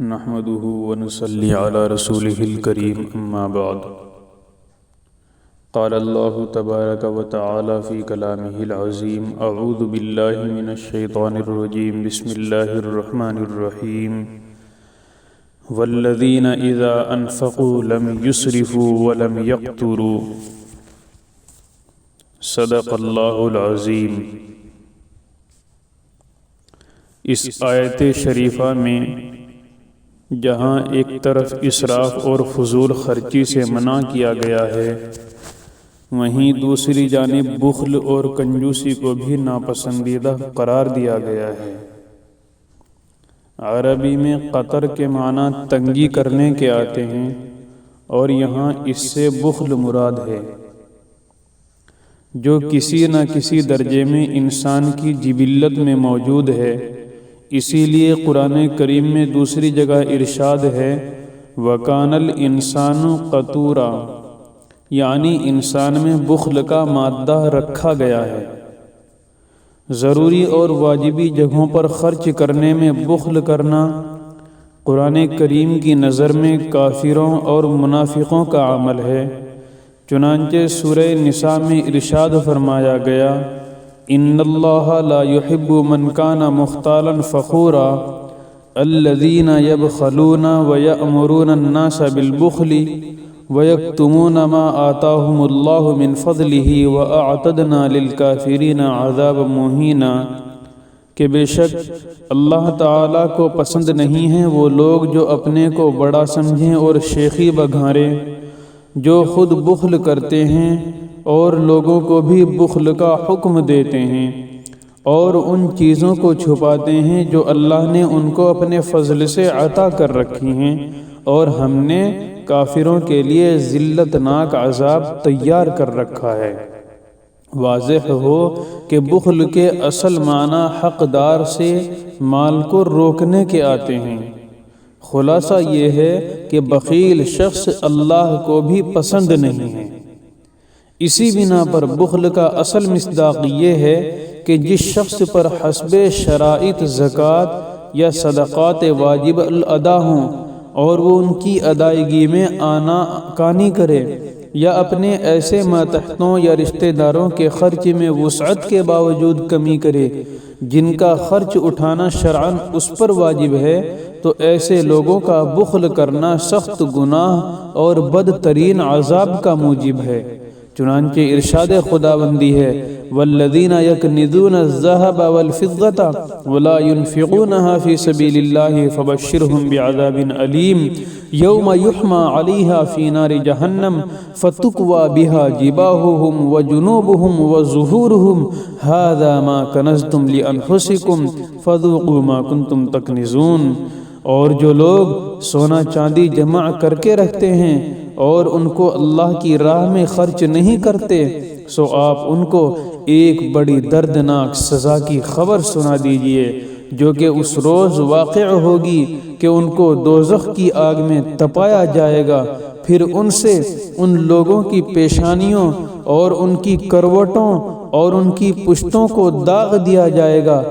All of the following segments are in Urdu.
نحمده ونصلي على رسوله الكريم أما بعد قال الله تبارك وتعالى في كلامه العظيم أعوذ بالله من الشيطان الرجيم بسم الله الرحمن الرحيم والذين إذا أنفقوا لم يسرفوا ولم يقتروا صدق الله العظيم۔ اس آیت شریفہ میں جہاں ایک طرف اسراف اور فضول خرچی سے منع کیا گیا ہے، وہیں دوسری جانب بخل اور کنجوسی کو بھی ناپسندیدہ قرار دیا گیا ہے۔ عربی میں قطر کے معنی تنگی کرنے کے آتے ہیں اور یہاں اس سے بخل مراد ہے، جو کسی نہ کسی درجے میں انسان کی جبلت میں موجود ہے۔ اسی لیے قرآن کریم میں دوسری جگہ ارشاد ہے وَكَانَ الْإِنسَانُ قَتُورًا، یعنی انسان میں بخل کا مادہ رکھا گیا ہے۔ ضروری اور واجبی جگہوں پر خرچ کرنے میں بخل کرنا قرآن کریم کی نظر میں کافروں اور منافقوں کا عمل ہے۔ چنانچہ سورہ نساء میں ارشاد فرمایا گیا ان اللہ لا يحب من كان مختالا فخورا الذين يبخلون ويأمرون الناس بالبخل ويكتمون ما آتاهم الله من فضله وأعتدنا للكافرين عذابا مهينا، کہ بے شک اللہ تعالیٰ کو پسند نہیں ہیں وہ لوگ جو اپنے کو بڑا سمجھیں اور شیخی بگھاریں، جو خود بخل کرتے ہیں اور لوگوں کو بھی بخل کا حکم دیتے ہیں، اور ان چیزوں کو چھپاتے ہیں جو اللہ نے ان کو اپنے فضل سے عطا کر رکھی ہیں، اور ہم نے کافروں کے لیے ذلتناک عذاب تیار کر رکھا ہے۔ واضح ہو کہ بخل کے اصل معنی حقدار سے مال کو روکنے کے آتے ہیں۔ خلاصہ یہ ہے کہ بخیل شخص اللہ کو بھی پسند نہیں ہے۔ اسی بنا پر بخل کا اصل مصداق یہ ہے کہ جس شخص پر حسب شرائط زکوٰۃ یا صدقات واجب الادا ہوں اور وہ ان کی ادائیگی میں آنا کانی کرے، یا اپنے ایسے ماتحتوں یا رشتہ داروں کے خرچ میں وسعت کے باوجود کمی کرے جن کا خرچ اٹھانا شرعاً اس پر واجب ہے، تو ایسے لوگوں کا بخل کرنا سخت گناہ اور بدترین عذاب کا موجب ہے۔ چنانچہ ارشاد خداوندی ہے والذین یکنزون الذہب والفضة ولا ينفقونها في سبیل اللہ فبشرهم بعذاب علیم یوم یحمى علیہا فی نار جہنم فتکوى بها جباہهم وجنوبهم وظہورهم هذا ما کنزتم لانفسکم فذوقوا ما کنتم تکنزون۔ اور جو لوگ سونا چاندی جمع کر کے رکھتے ہیں اور ان کو اللہ کی راہ میں خرچ نہیں کرتے، سو آپ ان کو ایک بڑی دردناک سزا کی خبر سنا دیجئے جو کہ اس روز واقع ہوگی کہ ان کو دوزخ کی آگ میں تپایا جائے گا، پھر ان سے ان لوگوں کی پیشانیوں اور ان کی کروٹوں اور ان کی پشتوں کو داغ دیا جائے گا،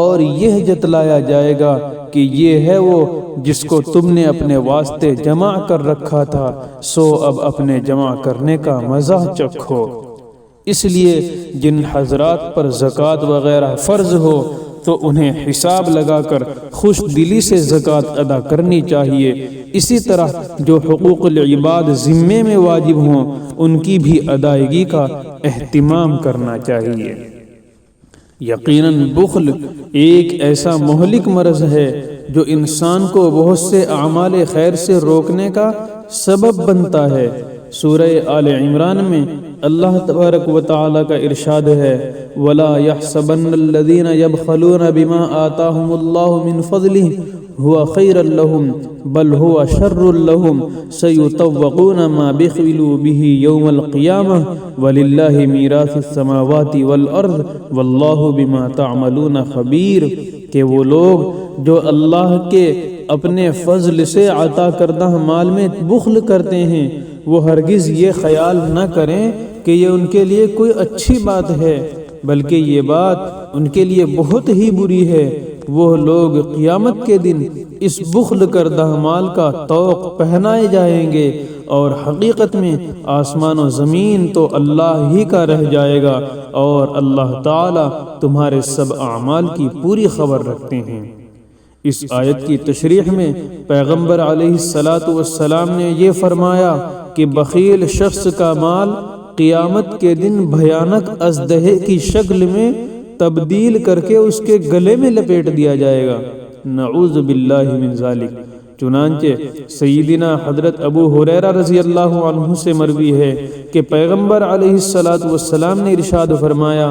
اور یہ جتلایا جائے گا کہ یہ ہے وہ جس کو تم نے اپنے واسطے جمع کر رکھا تھا، سو اب اپنے جمع کرنے کا مزہ چکھو۔ اس لیے جن حضرات پر زکوٰۃ وغیرہ فرض ہو تو انہیں حساب لگا کر خوش دلی سے زکوٰۃ ادا کرنی چاہیے۔ اسی طرح جو حقوق العباد ذمے میں واجب ہوں ان کی بھی ادائیگی کا اہتمام کرنا چاہیے۔ یقیناً بخل ایک ایسا مہلک مرض ہے جو انسان کو بہت سے اعمال خیر سے روکنے کا سبب بنتا ہے۔ سورہ آل عمران میں اللہ تبارک و تعالی کا ارشاد ہے وَلَا يَحْسَبَنَّ الَّذِينَ يَبْخَلُونَ بِمَا آتَاهُمُ اللَّهُ مِنْ فَضْلِهِ هُوَ خَيْرًا لَهُمْ بَلْ هُوَ شَرٌّ لَهُمْ سَيُطَوَّقُونَ مَا بَخِلُوا بِهِ يَوْمَ الْقِيَامَةِ وَلِلَّهِ مِيرَاثُ السَّمَاوَاتِ وَالْأَرْضِ وَاللَّهُ بِمَا تَعْمَلُونَ خَبِيرٌ، کہ وہ لوگ جو اللہ کے اپنے فضل سے عطا کردہ مال میں بخل کرتے ہیں وہ ہرگز یہ خیال نہ کریں کہ یہ ان کے لیے کوئی اچھی بات ہے، بلکہ یہ بات ان کے لیے بہت ہی بری ہے، وہ لوگ قیامت کے دن اس بخل کردہ مال کا طوق پہنائے جائیں گے، اور حقیقت میں آسمان و زمین تو اللہ ہی کا رہ جائے گا، اور اللہ تعالی تمہارے سب اعمال کی پوری خبر رکھتے ہیں۔ اس آیت کی تشریح میں پیغمبر علیہ الصلاۃ والسلام نے یہ فرمایا کہ بخیل شخص کا مال قیامت کے دن بھیانک اژدہے کی شکل میں تبدیل کر کے اس کے گلے میں لپیٹ دیا جائے گا، نعوذ باللہ من ذالک۔ چنانچہ سیدنا حضرت ابو ہریرہ رضی اللہ عنہ سے مروی ہے کہ پیغمبر علیہ الصلاۃ والسلام نے ارشاد فرمایا،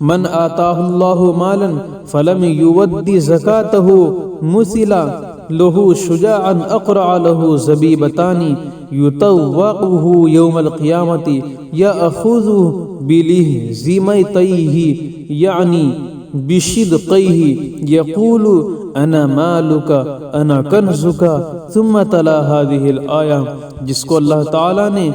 من آتاہ اللہ مالا فلم یود زکاتہ مثلا لہ شجاعا اقرع لہ زبیبتان یطوقہ یوم القیامت یأخذ بلہزیمتیہ یعنی بشدقیہ یقول انا مالک انا کنزک ثم تلا هذه الآیہ، جس کو اللہ تعالی نے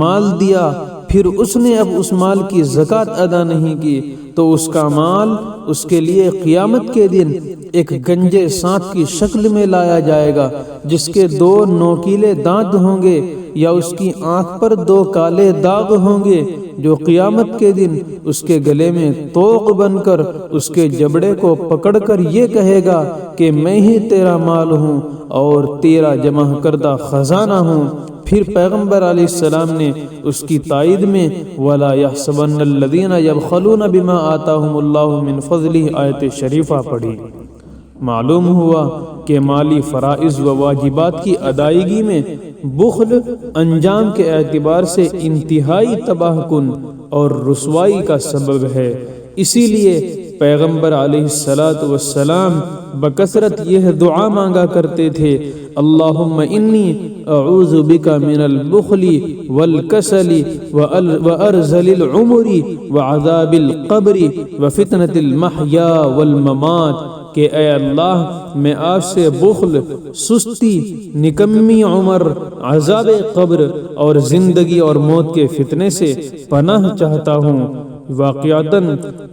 مال دیا پھر اس نے اب اس مال کی زکوٰۃ ادا نہیں کی تو اس کا مال اس کے لیے قیامت کے دن ایک گنجے سانپ کی شکل میں لایا جائے گا، جس کے 2 نوکیلے دانت ہوں گے، یا اس کی آنکھ پر 2 کالے داغ ہوں گے، جو قیامت کے دن اس کے گلے میں طوق بن کر اس کے جبڑے کو پکڑ کر یہ کہے گا کہ میں ہی تیرا مال ہوں اور تیرا جمع کردہ خزانہ ہوں۔ پھر پیغمبر علیہ السلام نے اس کی تائید میں وَلَا يَحْسَبَنَّ الَّذِينَ يَبْخَلُونَ بِمَا آتَاهُمُ اللَّهُ مِنْ فَضْلِهِ آیت شریفہ پڑھی۔ معلوم ہوا کہ مالی فرائض و واجبات کی ادائیگی میں بخل انجام کے اعتبار سے انتہائی تباہ کن اور رسوائی کا سبب ہے۔ اسی لیے پیغمبر علیہ الصلاۃ والسلام بکثرت یہ دعا مانگا کرتے تھے، اللہم انی اعوذ بک من البخل والکسل وارذل العمر وعذاب القبر وفتنة المحیا والممات، کہ اے اللہ میں آپ سے بخل، سستی، نکمی عمر، عذاب قبر اور زندگی اور موت کے فتنے سے پناہ چاہتا ہوں۔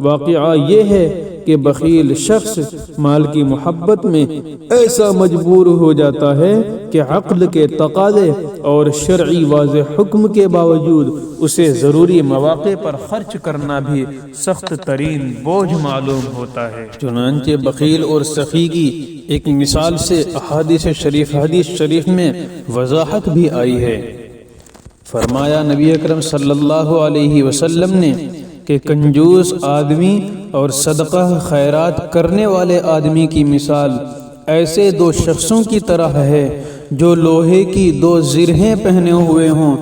واقعہ یہ ہے کہ بخیل شخص مال کی محبت میں ایسا مجبور ہو جاتا ہے کہ عقل کے تقاضے اور شرعی واضح حکم کے باوجود اسے ضروری مواقع پر خرچ کرنا بھی سخت ترین بوجھ معلوم ہوتا ہے۔ چنانچہ بخیل اور سخی کی ایک مثال سے حدیث شریف میں وضاحت بھی آئی ہے۔ فرمایا نبی اکرم صلی اللہ علیہ وسلم نے کہ کنجوس آدمی اور صدقہ خیرات کرنے والے آدمی کی مثال ایسے 2 شخصوں کی طرح ہے جو لوہے کی 2 زرہیں پہنے ہوئے ہوں،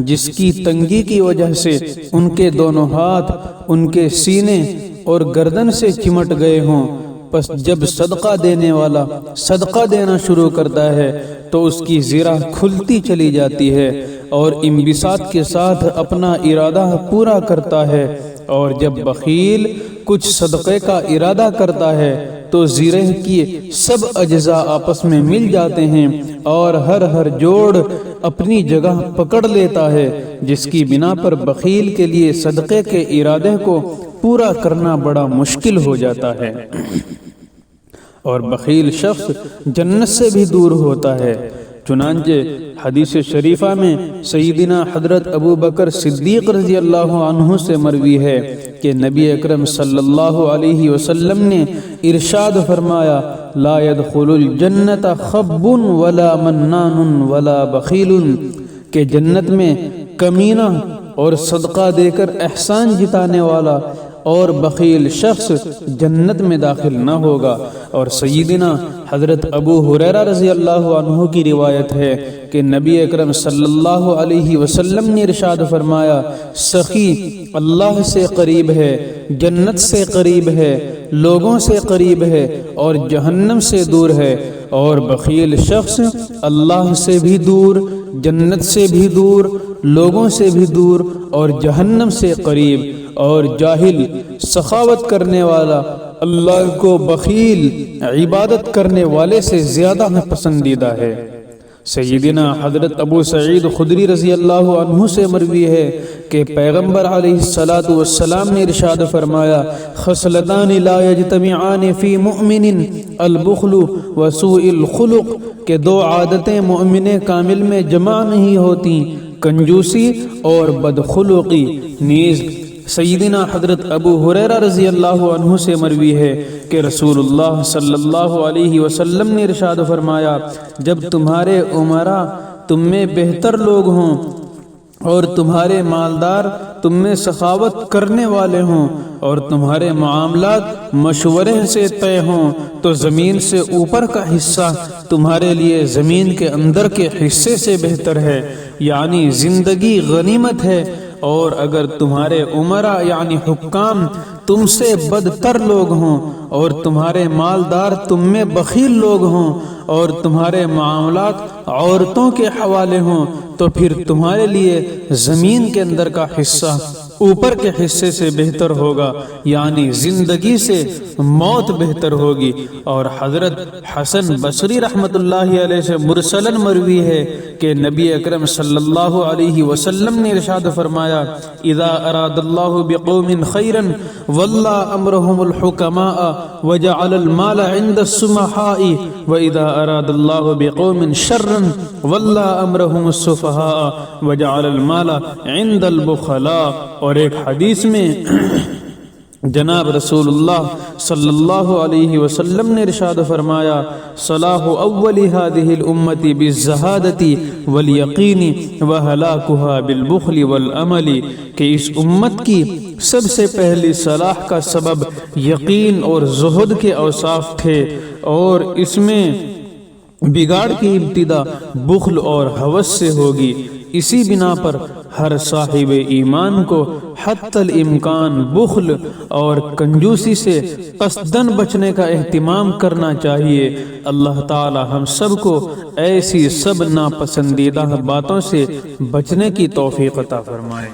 جس کی تنگی کی وجہ سے ان کے دونوں ہاتھ ان کے سینے اور گردن سے چمٹ گئے ہوں۔ پس جب صدقہ دینے والا صدقہ دینا شروع کرتا ہے تو اس کی زرہ کھلتی چلی جاتی ہے اور انبساط کے ساتھ اپنا ارادہ پورا کرتا ہے، اور جب بخیل کچھ صدقے کا ارادہ کرتا ہے تو زرہ کی سب اجزاء آپس میں مل جاتے ہیں اور ہر جوڑ اپنی جگہ پکڑ لیتا ہے، جس کی بنا پر بخیل کے لیے صدقے کے ارادے کو پورا کرنا بڑا مشکل ہو جاتا ہے، اور بخیل شخص جنت سے بھی دور ہوتا ہے۔ چنانچہ حدیث شریفہ میں سیدنا حضرت ابو بکر صدیق رضی اللہ عنہ سے مروی ہے کہ نبی اکرم صلی اللہ علیہ وسلم نے ارشاد فرمایا، لا يدخل الجنت خب ولا منان ولا بخیل، کہ جنت میں کمینہ اور صدقہ دے کر احسان جتانے والا اور بخیل شخص جنت میں داخل نہ ہوگا۔ اور سیدنا حضرت ابو ہریرہ رضی اللہ عنہ کی روایت ہے کہ نبی اکرم صلی اللہ علیہ وسلم نے ارشاد فرمایا، سخی اللہ سے قریب ہے، جنت سے قریب ہے، لوگوں سے قریب ہے اور جہنم سے دور ہے، اور بخیل شخص اللہ سے بھی دور، جنت سے بھی دور، لوگوں سے بھی دور اور جہنم سے قریب۔ اور جاہل سخاوت کرنے والا اللہ کو بخیل عبادت کرنے والے سے زیادہ پسندیدہ ہے۔ سیدنا حضرت ابو سعید خدری رضی اللہ عنہ سے مروی ہے کہ پیغمبر علیہ الصلوۃ والسلام نے ارشاد فرمایا خصلتان لا یجتمعان فی مؤمن البخل وسوء الخلق، کہ دو عادتیں مومن کامل میں جمع نہیں ہوتی، کنجوسی اور بدخلقی۔ نیز سیدنا حضرت ابو ہریرہ رضی اللہ عنہ سے مروی ہے کہ رسول اللہ صلی اللہ علیہ وسلم نے ارشاد فرمایا جب تمہارے امراء تم میں بہتر لوگ ہوں اور تمہارے مالدار تم میں سخاوت کرنے والے ہوں اور تمہارے معاملات مشورے سے طے ہوں تو زمین سے اوپر کا حصہ تمہارے لیے زمین کے اندر کے حصے سے بہتر ہے، یعنی زندگی غنیمت ہے۔ اور اگر تمہارے امراء یعنی حکام تم سے بدتر لوگ ہوں اور تمہارے مالدار تم میں بخیل لوگ ہوں اور تمہارے معاملات عورتوں کے حوالے ہوں تو پھر تمہارے لیے زمین کے اندر کا حصہ اوپر کے حصے سے بہتر ہوگا، یعنی زندگی سے موت بہتر ہوگی۔ اور حضرت حسن بصری رحمت اللہ علیہ سے مرسلن مروی ہے کہ نبی اکرم صلی اللہ علیہ وسلم نے ارشاد فرمایا اذا اراد اللہ بقوم خیرا واللہ امرهم الحکماء وجعل المال عند السمحاء واذا اراد اللہ بقوم شرا واللہ امرهم السفهاء وجعل المال عند البخلاء۔ اور ایک حدیث میں جناب رسول اللہ صلی اللہ علیہ وسلم نے ارشاد فرمایا صلاح اول هذه الامة بالزہادۃ والیقین وہلاکها بالبخل والعمل، کہ اس امت کی سب سے پہلی صلاح کا سبب یقین اور زہد کے اوصاف تھے، اور اس میں بگاڑ کی ابتدا بخل اور ہوس سے ہوگی۔ اسی بنا پر ہر صاحب ایمان کو حتی الامکان بخل اور کنجوسی سے قصدن بچنے کا اہتمام کرنا چاہیے۔ اللہ تعالی ہم سب کو ایسی سب ناپسندیدہ باتوں سے بچنے کی توفیق عطا فرمائے۔